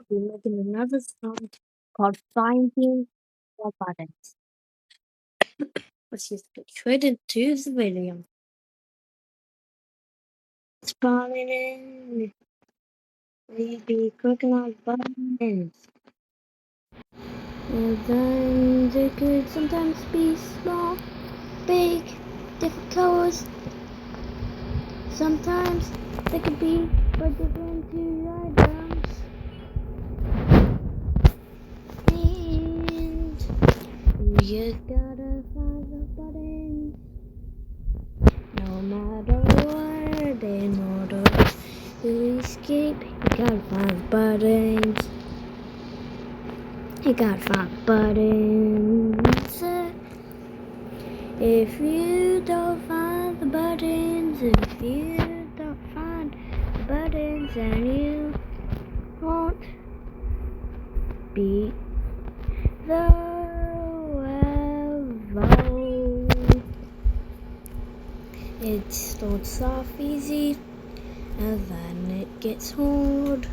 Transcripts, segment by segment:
be making another song called Finding the Buttons, which is contributed to the video. It's falling in. We be clicking on buttons. And then they could sometimes be small, big, different colors. Sometimes they could be for different two items. And you gotta find the button. No matter what, in order to escape, you gotta find the buttons. You gotta find the buttons. If you don't find the buttons, if you don't find the buttons, then you won't beat the level. It starts off easy and then it gets hard,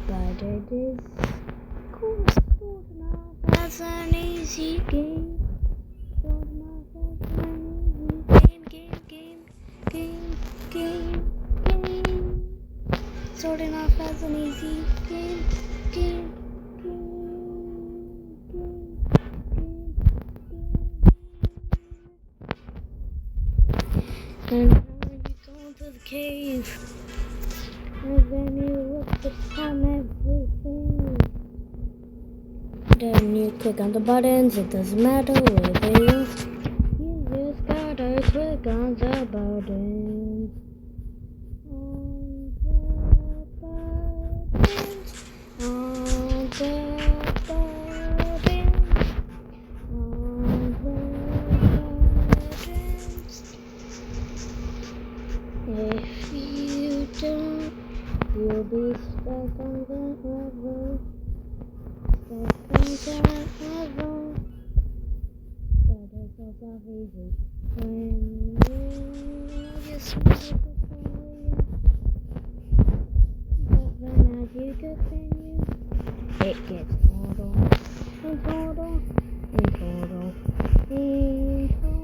but it is cool. Starting off as an easy game. Starting off as an easy game. Starting off as an easy game. And now you go into the cave, and then you look upon everything. Then you click on the buttons, it doesn't matter where they are. You just gotta click on the buttons. On the buttons. If you don't, you'll be stuck on that level. Stuck on that level. But it's also easy when you just want to continue. But then as you continue, it gets harder and harder and harder and harder.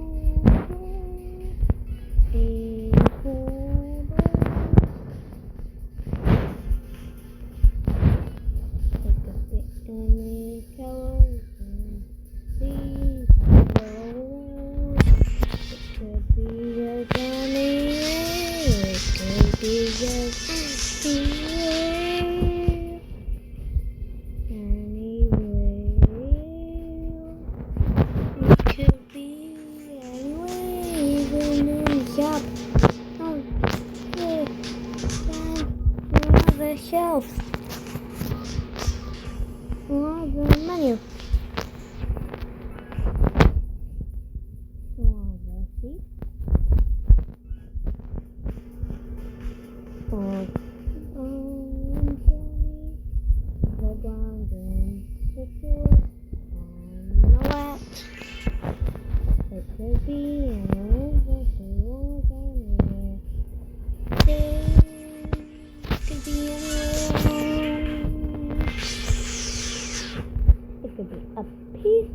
Shelf. The menu. The seat. The ground and the floor. On the left. It could be anywhere. Could be anywhere. It could be up here.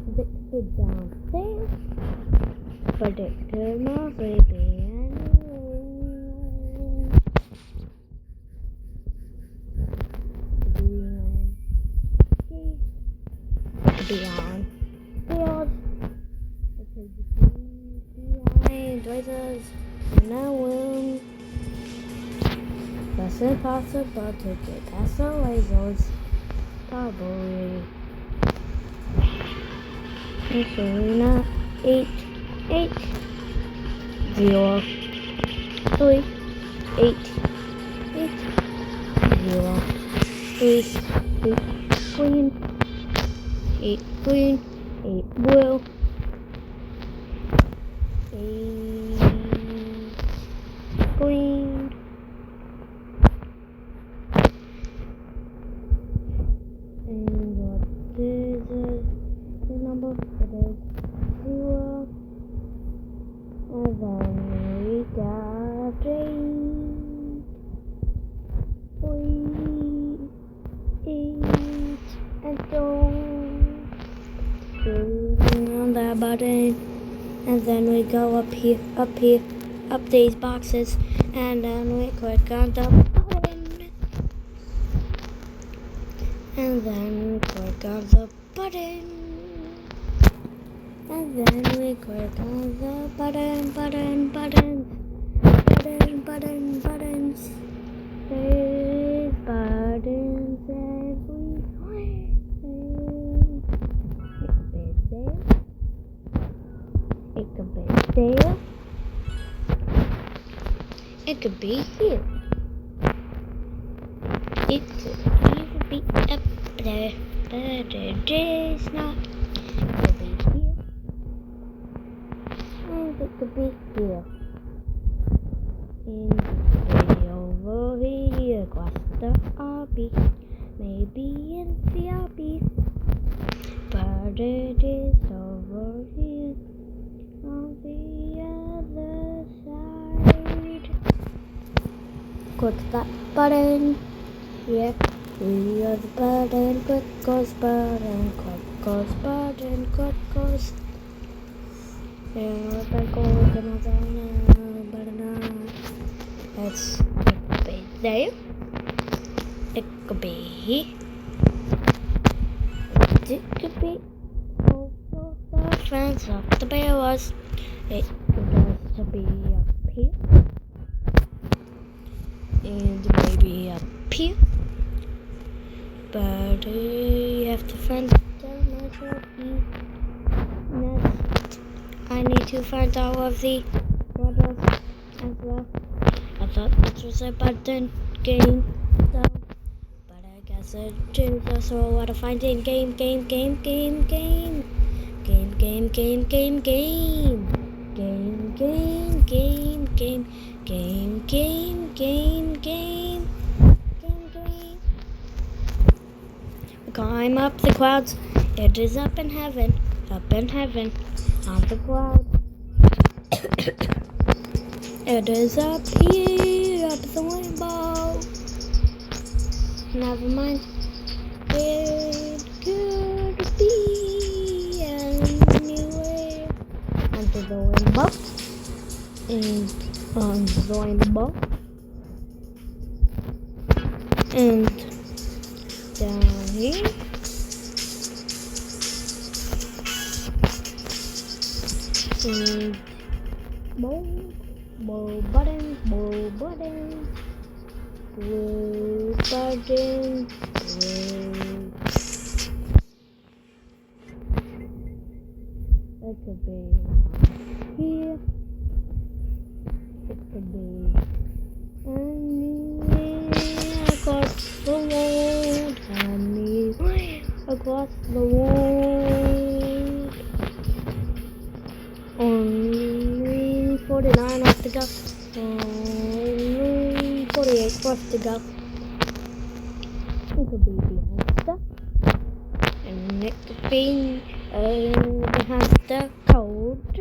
It could be downstairs. But it could mostly be anywhere. It could be on field. It could be behind voices. And I will. It's impossible to get past the lasers. Probably. It's really not 8, 0, 3, 8, 0, 3, 8 green, 8 blue, 8 green. And what is the number? It is 0. And then we got 3, 3. button, and then we go up here, up these boxes, and then we click on the button, and then we click on the button, and then we click on the buttons. There's buttons everywhere. It could be there. It could be here. It could even be up there, but it is not. It could be here. And it could be here. And it could be over here, across the RB. Maybe in the RB. But it is over here. On the other side. Click that button. Yeah, we are the button. Click goes button. Click goes button. Click goes. Yeah, that goes another button. It could be there. It could be here. It could be over the fence of the barrels. It could also be up here. And maybe up here. But you have to find the measure. Next, I need to find all of the models as well. I thought this was a button game, though. But I guess it is also a lot of finding game. Climb up the clouds. It is up in heaven, on the clouds. It is up here, up the rainbow. Never mind. It could be anywhere. Under the rainbow. And on the rainbow. And down here. And more buttons, blue buttons. It could be here. It could be anywhere across the world. Anywhere across the world. Only 49 left to go. Only 48 left to go. It could be behind stuff. And it could be behind the code.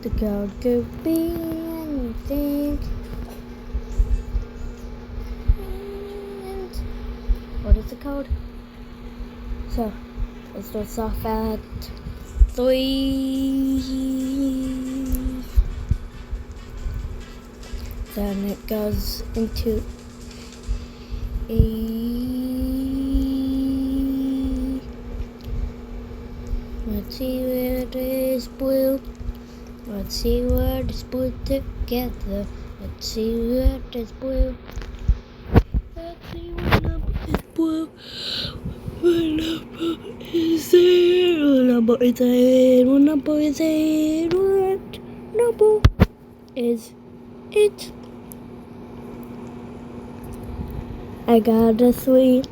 The code could be anything. And what is the code? So it starts off at 3. Then it goes into a. Let's see where it is blue. Let's see where it's blue together. Let's see where it is blue. Let's see what number is blue. What number is it? What number is it? What number is it? What number is it? I got a 3,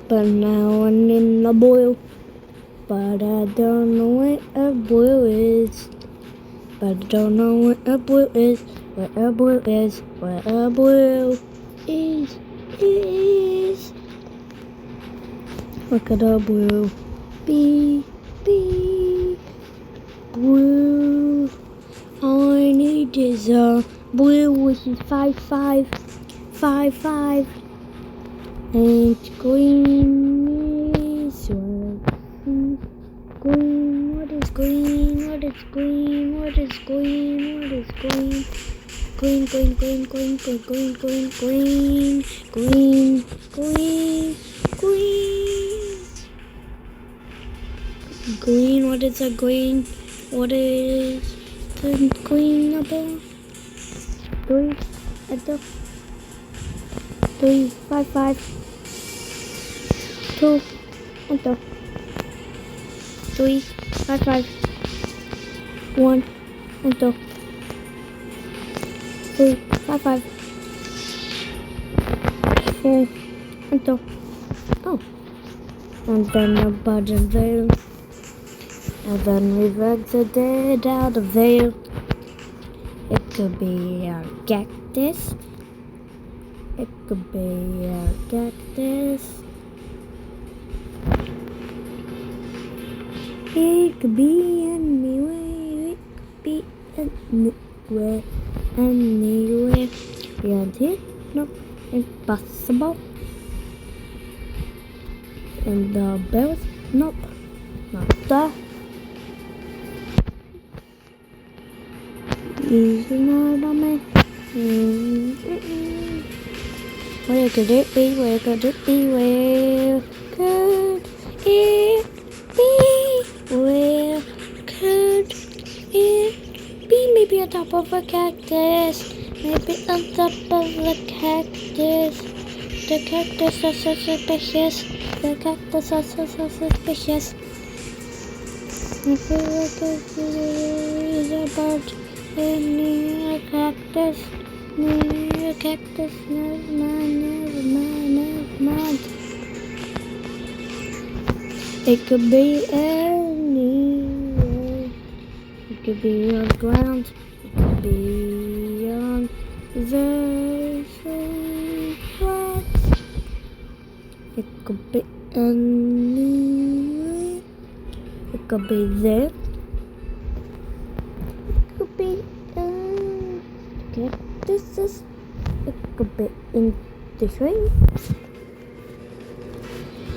but now I'm in the blue. But I don't know what a blue is. But I don't know what a blue is. What a blue is. What a blue is. Look at a blue. Blue. All I need is a blue, which is 5. And green is 1. green? What is green? What is green? What is green? What is green? Green, green, green, green, green, green, green, green, green, green, green. Green, what is a green? What is the green number? 3, enter. 3, 5, 5, 2, enter. 3, 5, 5, 1, enter. 3, 5, 5, 4, enter. Oh, and then the button there. And then we exited out of there. It could be a cactus. It could be a cactus. It could be anywhere. It could be anywhere. Anywhere. Beyond here? No. Impossible. And the bells? Nope. Not there. Easy not on me. Where could it be? Where could it be? Where could it be? Where could it be? Maybe on top of a cactus. Maybe on top of the cactus. The cactus are so suspicious. The cactus are so suspicious. I feel like it's about near a cactus, near a cactus, never mind. It could be anywhere. It could be on the ground. It could be on the grass. It could be anywhere. It could be there. Cactuses. It could be in the train.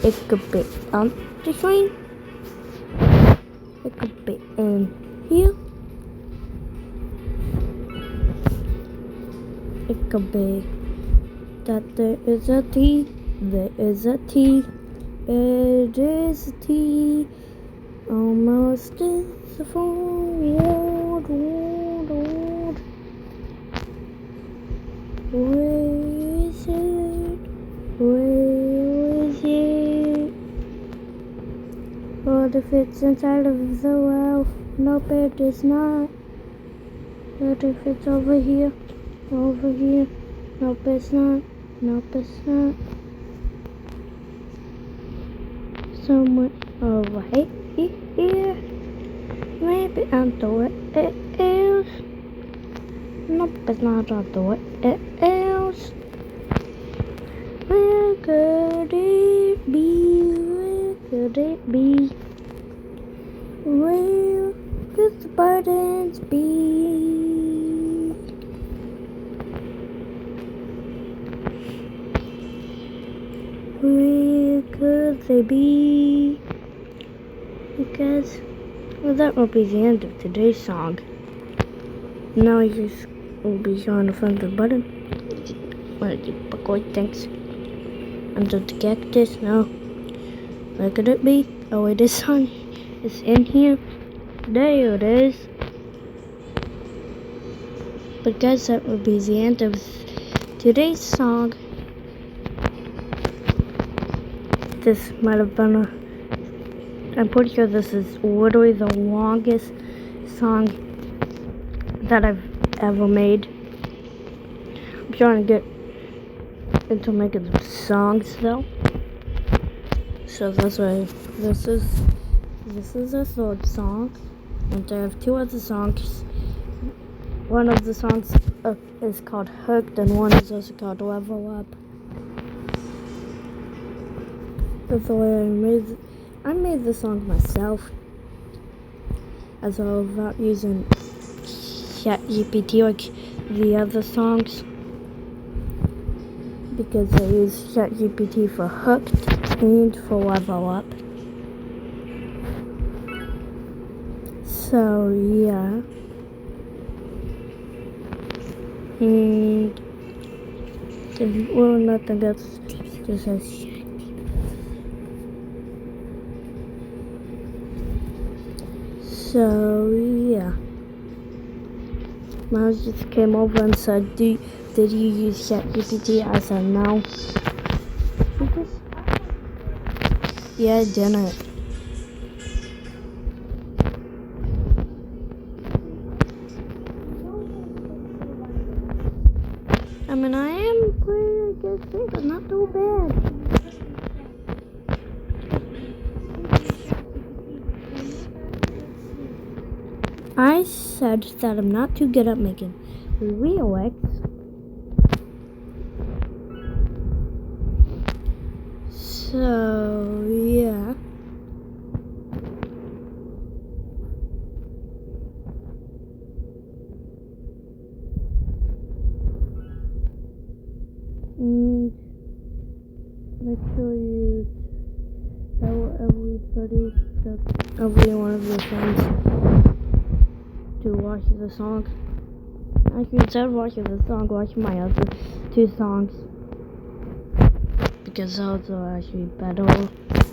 It could be on the train. It could be in here. It could be that there is a T. There is a T. It is a T. Almost is the forward. Where is it? Where is it? What if it's inside of the well? Nope, it is not. What if it's over here? Over here? Nope, it's not. Nope, it's not. Somewhere over here. Maybe under it is. Nope, it's not under it is. Where could it be? Where could it be? Where could the buttons be? Where could they be? Because, well, that will be the end of today's song. Now I just will be showing the front of the button. Where the buckwheat things? Under the cactus? No. Where could it be? Oh, it is on. It's in here. There it is. But guys, that will be the end of today's song. This might have been I'm pretty sure this is literally the longest song that I've ever made. I'm trying to get into making some songs though. So that's why this is the third song. And I have 2 other songs. One of the songs is called Hooked, and one is also called Level Up. That's the way I made the song myself, as well without using ChatGPT like the other songs, because I use ChatGPT for Hooked and for Level Up. So yeah. And well, nothing else. Just says. So yeah. Miles just came over and said, did you use ChatGPT? I said no. Yeah, I didn't. I mean, I am pretty good shape, but not too bad. I said that I'm not too good at making lyrics. So, yeah. And make sure you tell every one of your friends to watch the song. Actually, instead of watching the song, watch my other 2 songs. Because those are actually better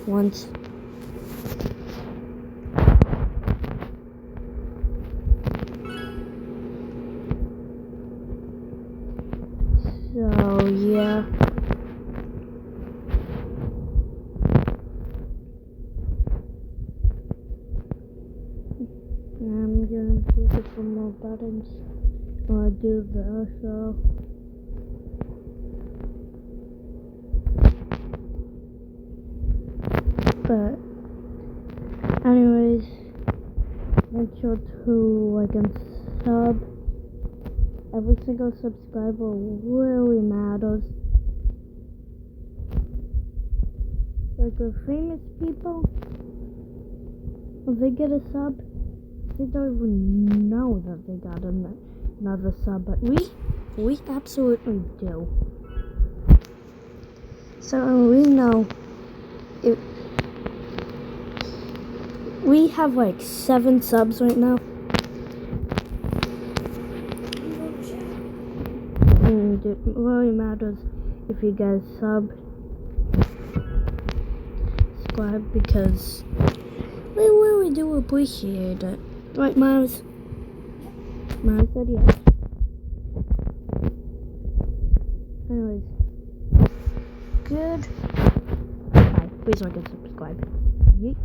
ones. So, yeah. I'm gonna look at some more buttons while I do the outro. But anyways, make sure to like and sub. Every single subscriber really matters. Like with famous people, if they get a sub, they don't even know that they got another sub, but we absolutely do. So we know it. We have like 7 subs right now. And it really matters if you guys subscribe, because we really do appreciate it. Right, Miles? Miles said yes. Anyways, good. Bye. Please don't forget to subscribe. Yeet.